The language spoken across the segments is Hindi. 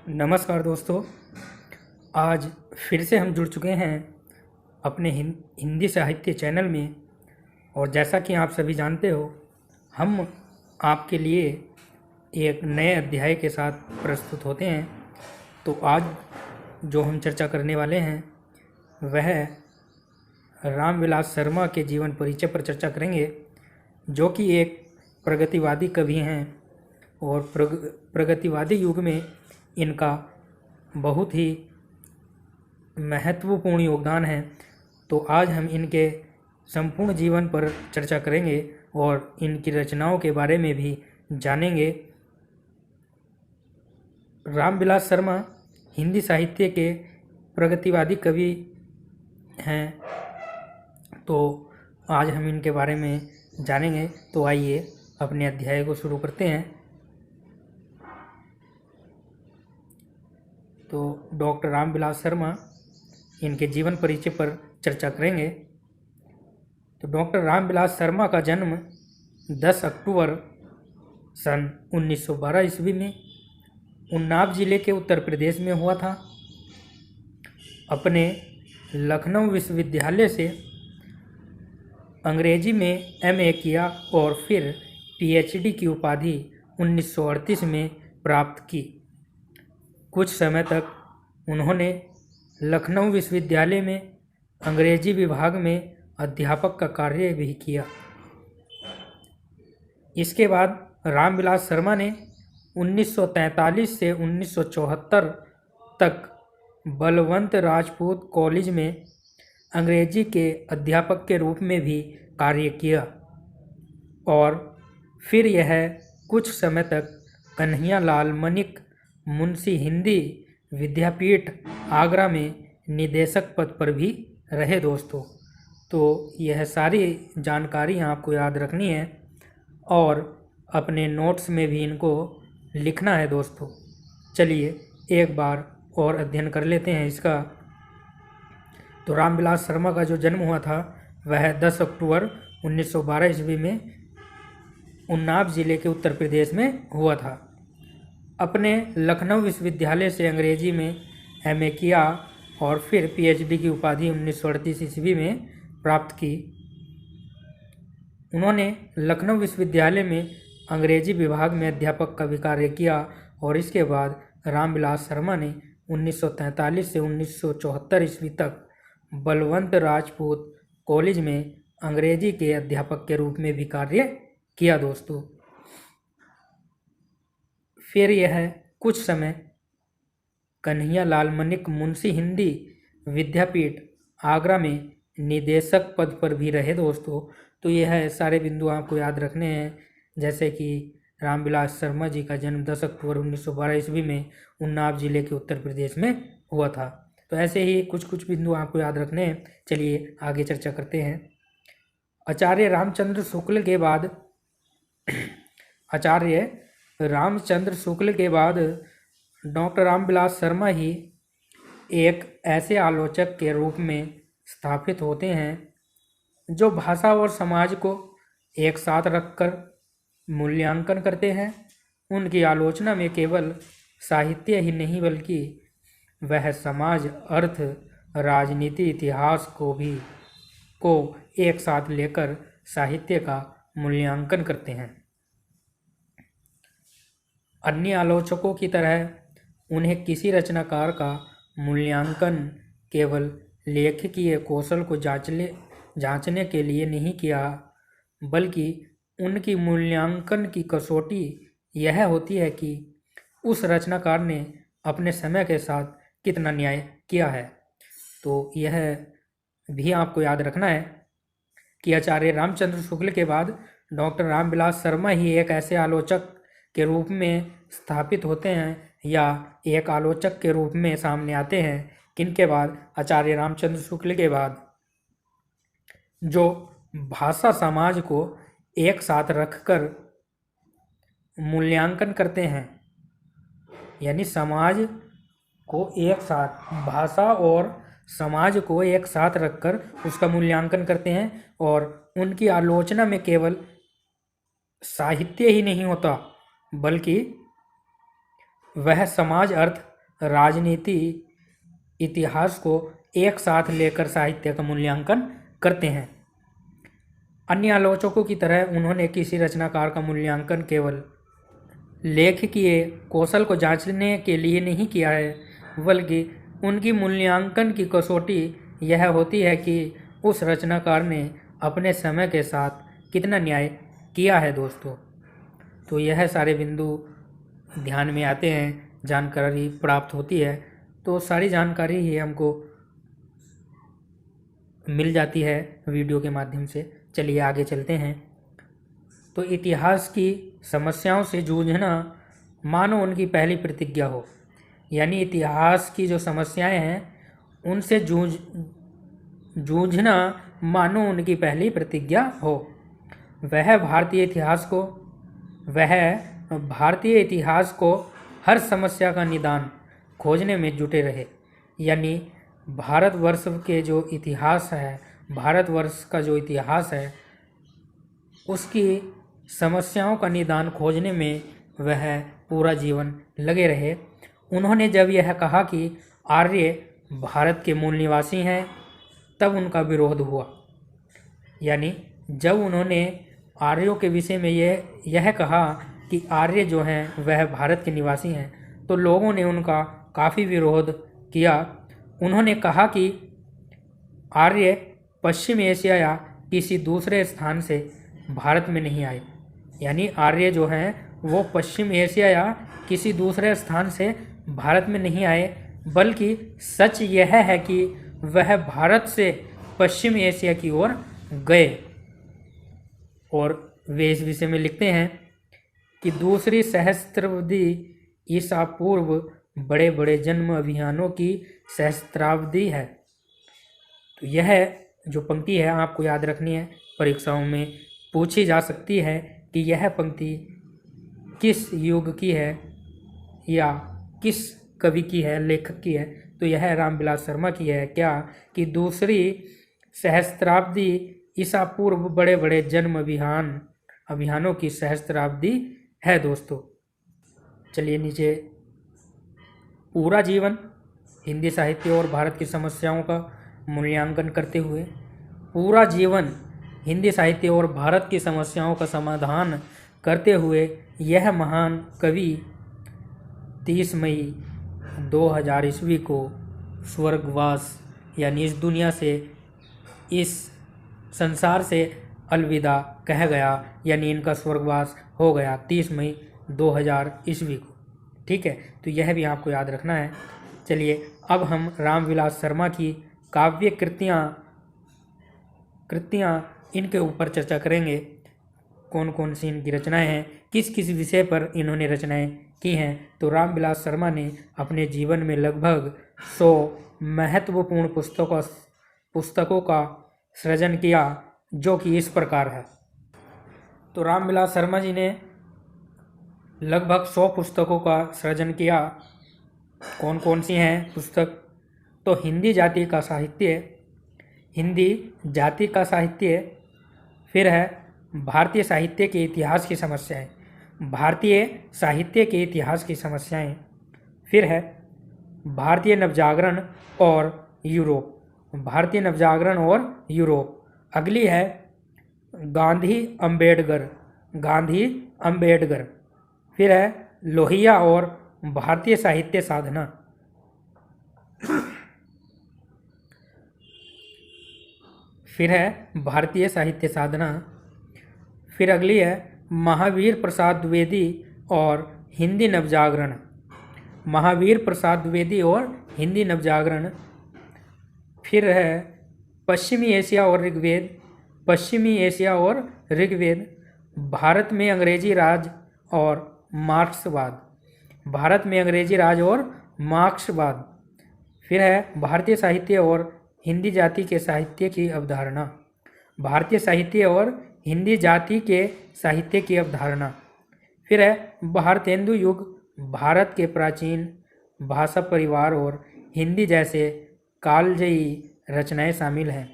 नमस्कार दोस्तों। आज फिर से हम जुड़ चुके हैं अपने हिंदी साहित्य चैनल में। और जैसा कि आप सभी जानते हो, हम आपके लिए एक नए अध्याय के साथ प्रस्तुत होते हैं। तो आज जो हम चर्चा करने वाले हैं वह रामविलास शर्मा के जीवन परिचय पर चर्चा करेंगे, जो कि एक प्रगतिवादी कवि हैं और प्रगतिवादी युग में इनका बहुत ही महत्वपूर्ण योगदान है। तो आज हम इनके संपूर्ण जीवन पर चर्चा करेंगे और इनकी रचनाओं के बारे में भी जानेंगे। रामविलास शर्मा हिंदी साहित्य के प्रगतिवादी कवि हैं, तो आज हम इनके बारे में जानेंगे। तो आइए अपने अध्याय को शुरू करते हैं। तो डॉक्टर रामविलास शर्मा, इनके जीवन परिचय पर चर्चा करेंगे। तो डॉक्टर रामविलास शर्मा का जन्म 10 अक्टूबर सन 1912 ईस्वी में उन्नाव जिले के उत्तर प्रदेश में हुआ था। अपने लखनऊ विश्वविद्यालय से अंग्रेजी में एमए किया और फिर पीएचडी की उपाधि 1938 में प्राप्त की। कुछ समय तक उन्होंने लखनऊ विश्वविद्यालय में अंग्रेजी विभाग में अध्यापक का कार्य भी किया। इसके बाद रामविलास शर्मा ने 1943 से 1974 तक बलवंत राजपूत कॉलेज में अंग्रेजी के अध्यापक के रूप में भी कार्य किया और फिर यह कुछ समय तक कन्हैयालाल मनिक मुंशी हिंदी विद्यापीठ आगरा में निदेशक पद पर भी रहे दोस्तों। तो यह सारी जानकारी आपको याद रखनी है और अपने नोट्स में भी इनको लिखना है दोस्तों। चलिए एक बार और अध्ययन कर लेते हैं इसका। तो रामविलास शर्मा का जो जन्म हुआ था वह 10 अक्टूबर 1912 ईस्वी में उन्नाव जिले के उत्तर प्रदेश में हुआ था। अपने लखनऊ विश्वविद्यालय से अंग्रेजी में एमए किया और फिर पीएचडी की उपाधि 1938 ईस्वी में प्राप्त की। उन्होंने लखनऊ विश्वविद्यालय में अंग्रेजी विभाग में अध्यापक का भी कार्य किया और इसके बाद रामविलास शर्मा ने 1943 से 1974 ईस्वी तक बलवंत राजपूत कॉलेज में अंग्रेजी के अध्यापक के रूप में भी कार्य किया दोस्तों। फिर यह कुछ समय कन्हैयालाल मनिक मुंशी हिंदी विद्यापीठ आगरा में निदेशक पद पर भी रहे दोस्तों। तो यह सारे बिंदु आपको याद रखने हैं, जैसे कि रामविलास शर्मा जी का जन्म 10 अक्टूबर 1912 ईस्वी में उन्नाव जिले के उत्तर प्रदेश में हुआ था। तो ऐसे ही कुछ कुछ बिंदु आपको याद रखने हैं। चलिए आगे चर्चा करते हैं। आचार्य रामचंद्र शुक्ल के बाद डॉक्टर रामविलास शर्मा ही एक ऐसे आलोचक के रूप में स्थापित होते हैं जो भाषा और समाज को एक साथ रखकर मूल्यांकन करते हैं। उनकी आलोचना में केवल साहित्य ही नहीं बल्कि वह समाज, अर्थ, राजनीति, इतिहास को एक साथ लेकर साहित्य का मूल्यांकन करते हैं। अन्य आलोचकों की तरह उन्हें किसी रचनाकार का मूल्यांकन केवल लेखकीय कौशल को जांचने के लिए नहीं किया, बल्कि उनकी मूल्यांकन की कसौटी यह होती है कि उस रचनाकार ने अपने समय के साथ कितना न्याय किया है। तो यह भी आपको याद रखना है कि आचार्य रामचंद्र शुक्ल के बाद डॉक्टर रामविलास शर्मा ही एक ऐसे आलोचक के रूप में स्थापित होते हैं या एक आलोचक के रूप में सामने आते हैं किनके बाद आचार्य रामचंद्र शुक्ल के बाद जो भाषा समाज को एक साथ रखकर मूल्यांकन करते हैं, यानी समाज को एक साथ, भाषा और समाज को एक साथ रखकर उसका मूल्यांकन करते हैं। और उनकी आलोचना में केवल साहित्य ही नहीं होता बल्कि वह समाज, अर्थ, राजनीति, इतिहास को एक साथ लेकर साहित्य का मूल्यांकन करते हैं। अन्य आलोचकों की तरह उन्होंने किसी रचनाकार का मूल्यांकन केवल लेखकीय कौशल को जांचने के लिए नहीं किया है, बल्कि उनकी मूल्यांकन की कसौटी यह होती है कि उस रचनाकार ने अपने समय के साथ कितना न्याय किया है दोस्तों। तो यह सारे बिंदु ध्यान में आते हैं, जानकारी प्राप्त होती है, तो सारी जानकारी ही हमको मिल जाती है वीडियो के माध्यम से। चलिए आगे चलते हैं। तो इतिहास की समस्याओं से जूझना मानो उनकी पहली प्रतिज्ञा हो, यानी इतिहास की जो समस्याएं हैं उनसे जूझना मानो उनकी पहली प्रतिज्ञा हो। वह भारतीय इतिहास को हर समस्या का निदान खोजने में जुटे रहे, यानी भारतवर्ष का जो इतिहास है उसकी समस्याओं का निदान खोजने में वह पूरा जीवन लगे रहे। उन्होंने जब यह कहा कि आर्य भारत के मूल निवासी हैं, तब उनका विरोध हुआ। यानी जब उन्होंने आर्यों के विषय में यह कहा कि आर्य जो हैं वह भारत के निवासी हैं, तो लोगों ने उनका काफ़ी विरोध किया। उन्होंने कहा कि आर्य पश्चिम एशिया या किसी दूसरे स्थान से भारत में नहीं आए, यानी आर्य जो हैं वो पश्चिम एशिया या किसी दूसरे स्थान से भारत में नहीं आए, बल्कि सच यह है कि वह भारत से पश्चिम एशिया की ओर गए। और वे इस विषय में लिखते हैं कि दूसरी सहस्त्राब्दी ईसा पूर्व बड़े बड़े जन्म अभियानों की सहस्त्राब्दी है। तो यह जो पंक्ति है आपको याद रखनी है, परीक्षाओं में पूछी जा सकती है कि यह पंक्ति किस युग की है या किस कवि की है, लेखक की है। तो यह रामविलास शर्मा की है क्या कि दूसरी सहस्त्राब्दी ईसा पूर्व बड़े बड़े जन्म अभियानों की सहस्त्राब्दी है दोस्तों। चलिए नीचे, पूरा जीवन हिंदी साहित्य और भारत की समस्याओं का मूल्यांकन करते हुए, पूरा जीवन हिंदी साहित्य और भारत की समस्याओं का समाधान करते हुए यह महान कवि 30 मई 2000 ईस्वी को स्वर्गवास यानी इस दुनिया से, इस संसार से अलविदा कह गया, यानी इनका स्वर्गवास हो गया 30 मई 2000 ईस्वी को। ठीक है, तो यह भी आपको याद रखना है। चलिए अब हम रामविलास शर्मा की काव्य कृतियाँ इनके ऊपर चर्चा करेंगे। कौन कौन सी इनकी रचनाएं हैं, किस किस विषय पर इन्होंने रचनाएं की हैं। तो रामविलास शर्मा ने अपने जीवन में लगभग 100 महत्वपूर्ण पुस्तकों का सृजन किया, जो कि इस प्रकार है। तो रामविलास शर्मा जी ने लगभग 100 पुस्तकों का सृजन किया। कौन कौन सी हैं पुस्तक? तो हिंदी जाति का साहित्य, फिर है भारतीय साहित्य के इतिहास की समस्याएं, फिर है भारतीय नवजागरण और यूरोप, अगली है गांधी अंबेडकर, फिर है लोहिया और भारतीय साहित्य साधना, फिर अगली है महावीर प्रसाद द्विवेदी और हिंदी नवजागरण, फिर है पश्चिमी एशिया और ऋग्वेद, भारत में अंग्रेजी राज और मार्क्सवाद, फिर है भारतीय साहित्य और हिंदी जाति के साहित्य की अवधारणा, फिर है भारतेंदु युग, भारत के प्राचीन भाषा परिवार और हिंदी जैसे कालजयी रचनाएं शामिल हैं।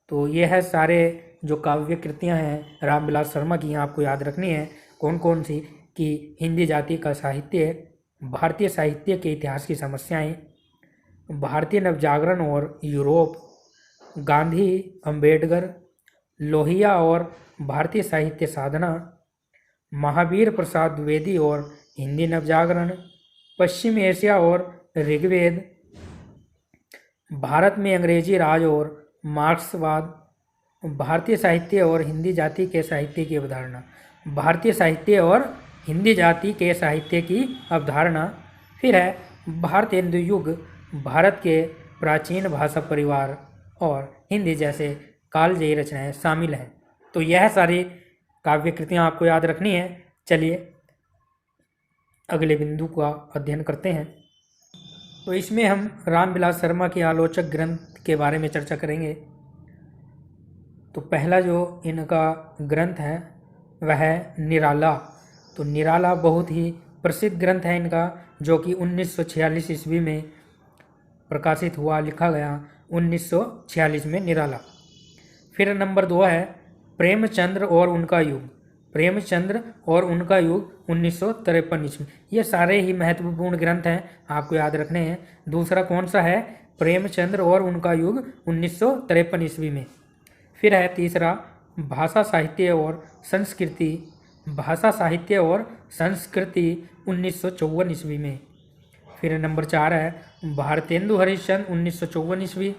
तो यह है सारे जो काव्य कृतियाँ हैं रामविलास शर्मा की, आपको याद रखनी है कौन कौन सी कि हिंदी जाति का साहित्य, भारतीय साहित्य के इतिहास की समस्याएं, भारतीय नवजागरण और यूरोप, गांधी, अंबेडकर, लोहिया और भारतीय साहित्य साधना, महावीर प्रसाद द्विवेदी और हिंदी नवजागरण, पश्चिम एशिया और ऋग्वेद, भारत में अंग्रेजी राज और मार्क्सवाद, भारतीय साहित्य और हिंदी जाति के साहित्य की अवधारणा। भारतीय साहित्य और हिंदी जाति के साहित्य की अवधारणा। फिर है भारत हिंदू युग, भारत के प्राचीन भाषा परिवार और हिंदी जैसे कालजयी रचनाएं शामिल हैं। तो यह सारी काव्य कृतियाँ आपको याद रखनी है। चलिए अगले बिंदु का अध्ययन करते हैं। तो इसमें हम रामविलास शर्मा के आलोचक ग्रंथ के बारे में चर्चा करेंगे। तो पहला जो इनका ग्रंथ है वह है निराला। तो निराला बहुत ही प्रसिद्ध ग्रंथ है इनका, जो कि 1946 ईस्वी में प्रकाशित हुआ, लिखा गया 1946 में निराला। फिर नंबर 2 है प्रेमचंद्र और उनका युग। प्रेमचंद्र और उनका युग 1953 ईस्वी। ये सारे ही महत्वपूर्ण ग्रंथ हैं, आपको याद रखने हैं। दूसरा कौन सा है? प्रेमचंद्र और उनका युग 1953 ईस्वी में। फिर है तीसरा भाषा साहित्य और संस्कृति। भाषा साहित्य और संस्कृति 1954 ईस्वी में। फिर नंबर 4 है भारतेंदु हरिश्चंद्र 1954 ईस्वी।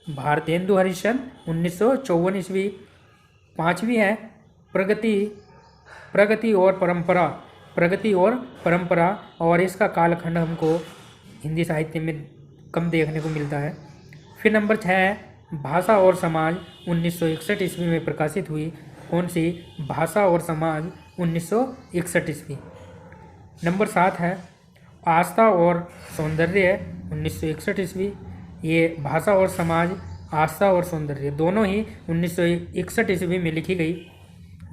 भारतेंदु हरिश्चंद्र 1954 ईस्वी। 5वीं है प्रगति और परंपरा। प्रगति और परंपरा, और इसका कालखंड हमको हिंदी साहित्य में कम देखने को मिलता है। फिर नंबर 6 है भाषा और समाज 1961 ईस्वी में प्रकाशित हुई। कौन सी? भाषा और समाज 1961 ईस्वी। नंबर 7 है आस्था और सौंदर्य 1961 ईस्वी। ये भाषा और समाज, आस्था और सौंदर्य दोनों ही 1961 ईस्वी में लिखी गई।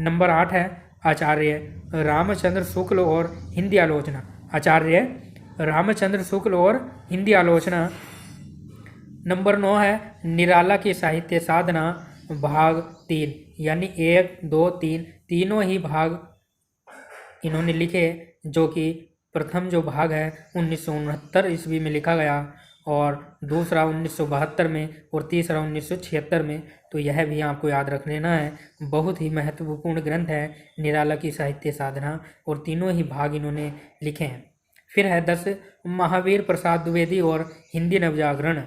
नंबर 8 है आचार्य रामचंद्र शुक्ल और हिंदी आलोचना। आचार्य रामचंद्र शुक्ल और हिंदी आलोचना। नंबर 9 है निराला की साहित्य साधना भाग 3, यानी 1, 2, 3 तीनों ही भाग इन्होंने लिखे, जो कि प्रथम जो भाग है 1969 ईस्वी में लिखा गया, और दूसरा 1972 में, और तीसरा 1976 में। तो यह भी आपको याद रख लेना है। बहुत ही महत्वपूर्ण ग्रंथ है निराला की साहित्य साधना, और तीनों ही भाग इन्होंने लिखे हैं। फिर है 10 महावीर प्रसाद द्विवेदी और हिंदी नवजागरण।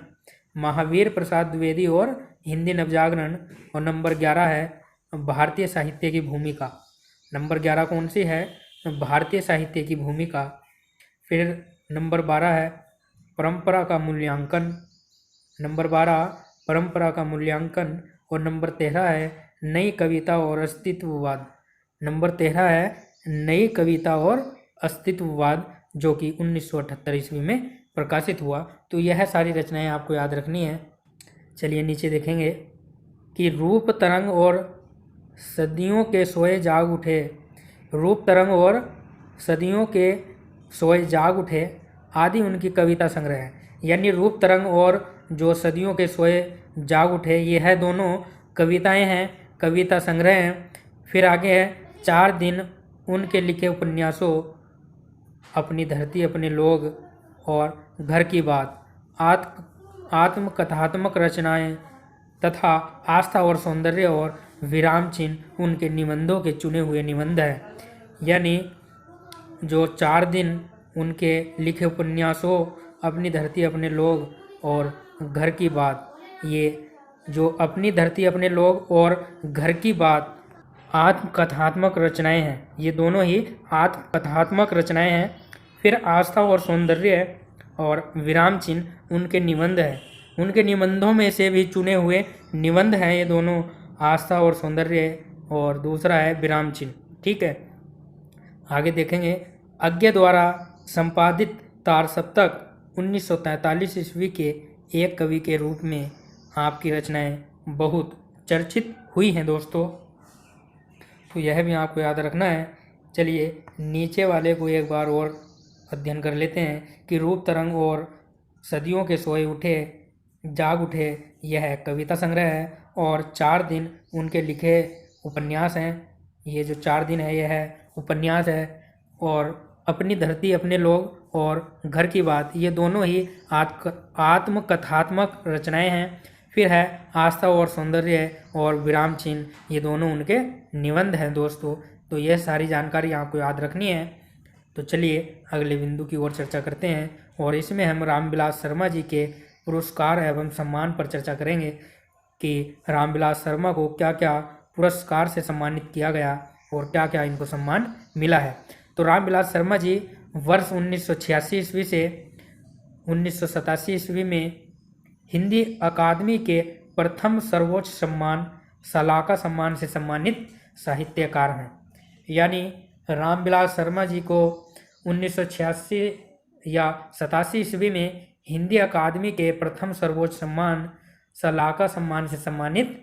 महावीर प्रसाद द्विवेदी और हिंदी नवजागरण। और नंबर 11 है भारतीय साहित्य की भूमिका। नंबर 11 कौन सी है? भारतीय साहित्य की भूमिका। फिर नंबर 12 है परंपरा का मूल्यांकन। नंबर 12 परंपरा का मूल्यांकन। और नंबर 13 है नई कविता और अस्तित्ववाद। नंबर 13 है नई कविता और अस्तित्ववाद, जो कि 1978 ईस्वी में प्रकाशित हुआ। तो यह सारी रचनाएं आपको याद रखनी है। चलिए नीचे देखेंगे कि रूप तरंग और सदियों के सोए जाग उठे। रूप तरंग और सदियों के सोए जाग उठे आदि उनकी कविता संग्रह है। यानी रूप तरंग और जो सदियों के सोए जाग उठे, ये है दोनों कविताएं हैं, कविता संग्रह हैं। फिर आगे है 4 दिन उनके लिखे उपन्यासों, अपनी धरती अपने लोग और घर की बात, आत्मकथात्मक रचनाएं तथा आस्था और सौंदर्य और विराम चिन्ह उनके निबंधों के चुने हुए निबंध हैं। यानी जो 4 दिन उनके लिखे उपन्यासों, अपनी धरती अपने लोग और घर की बात, ये जो अपनी धरती अपने लोग और घर की बात आत्मकथात्मक रचनाएं हैं। ये दोनों ही आत्मकथात्मक रचनाएं हैं। फिर आस्था और सौंदर्य और विराम चिन्ह उनके निबंध हैं। उनके निबंधों में से भी चुने हुए निबंध हैं ये दोनों, आस्था और सौंदर्य, और दूसरा है विराम चिन्ह। ठीक है, आगे देखेंगे। अज्ञे द्वारा संपादित तार सप्तक 1943 ईस्वी के एक कवि के रूप में आपकी रचनाएं बहुत चर्चित हुई हैं दोस्तों। तो यह भी आपको याद रखना है। चलिए नीचे वाले को एक बार और अध्ययन कर लेते हैं कि रूप तरंग और सदियों के सोए उठे जाग उठे, यह कविता संग्रह है, और 4 दिन उनके लिखे उपन्यास हैं। ये जो 4 दिन है यह उपन्यास है, और अपनी धरती, अपने लोग और घर की बात, ये दोनों ही आत्मकथात्मक रचनाएं हैं। फिर है आस्था और सौंदर्य और विराम चिन्ह, ये दोनों उनके निबंध हैं दोस्तों। तो यह सारी जानकारी आपको याद रखनी है। तो चलिए अगले बिंदु की ओर चर्चा करते हैं, और इसमें हम रामविलास शर्मा जी के पुरस्कार एवं सम्मान पर चर्चा करेंगे कि रामविलास शर्मा को क्या क्या पुरस्कार से सम्मानित किया गया और क्या क्या इनको सम्मान मिला है। तो रामविलास शर्मा जी वर्ष 1986 ईस्वी से 1987 ईस्वी में हिंदी अकादमी के प्रथम सर्वोच्च सम्मान सलाका सम्मान से सम्मानित साहित्यकार हैं। यानी रामविलास शर्मा जी को 1986 या 87 ईस्वी में हिंदी अकादमी के प्रथम सर्वोच्च सम्मान सलाका सम्मान से सम्मानित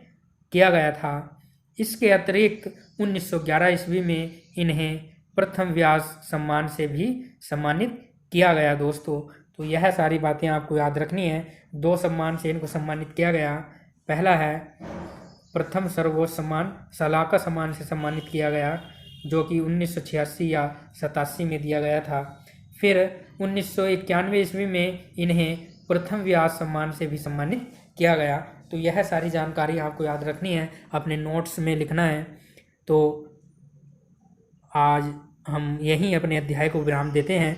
किया गया था। इसके अतिरिक्त 1911 ईस्वी में इन्हें प्रथम व्यास सम्मान से भी सम्मानित किया गया दोस्तों। तो यह सारी बातें आपको याद रखनी है। 2 सम्मान से इनको सम्मानित किया गया। पहला है प्रथम सर्वोच्च सम्मान सलाका सम्मान से सम्मानित किया गया, जो कि 1986 या 87 में दिया गया था। फिर 1991 ईस्वी में इन्हें प्रथम व्यास सम्मान से भी सम्मानित किया गया। तो यह सारी जानकारी आपको याद रखनी है, अपने नोट्स में लिखना है। तो आज हम यहीं अपने अध्याय को विराम देते हैं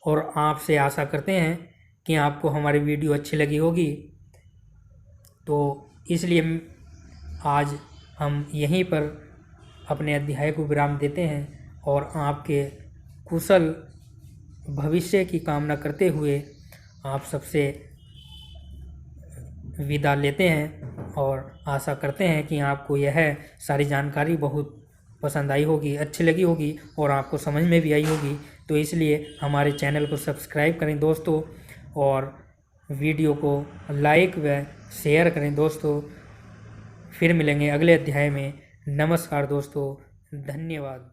और आपसे आशा करते हैं कि आपको हमारी वीडियो अच्छी लगी होगी। तो इसलिए आज हम यहीं पर अपने अध्याय को विराम देते हैं और आपके कुशल भविष्य की कामना करते हुए आप सबसे विदा लेते हैं, और आशा करते हैं कि आपको यह सारी जानकारी बहुत पसंद आई होगी, अच्छी लगी होगी और आपको समझ में भी आई होगी। तो इसलिए हमारे चैनल को सब्सक्राइब करें दोस्तों, और वीडियो को लाइक व शेयर करें दोस्तों। फिर मिलेंगे अगले अध्याय में। नमस्कार दोस्तों, धन्यवाद।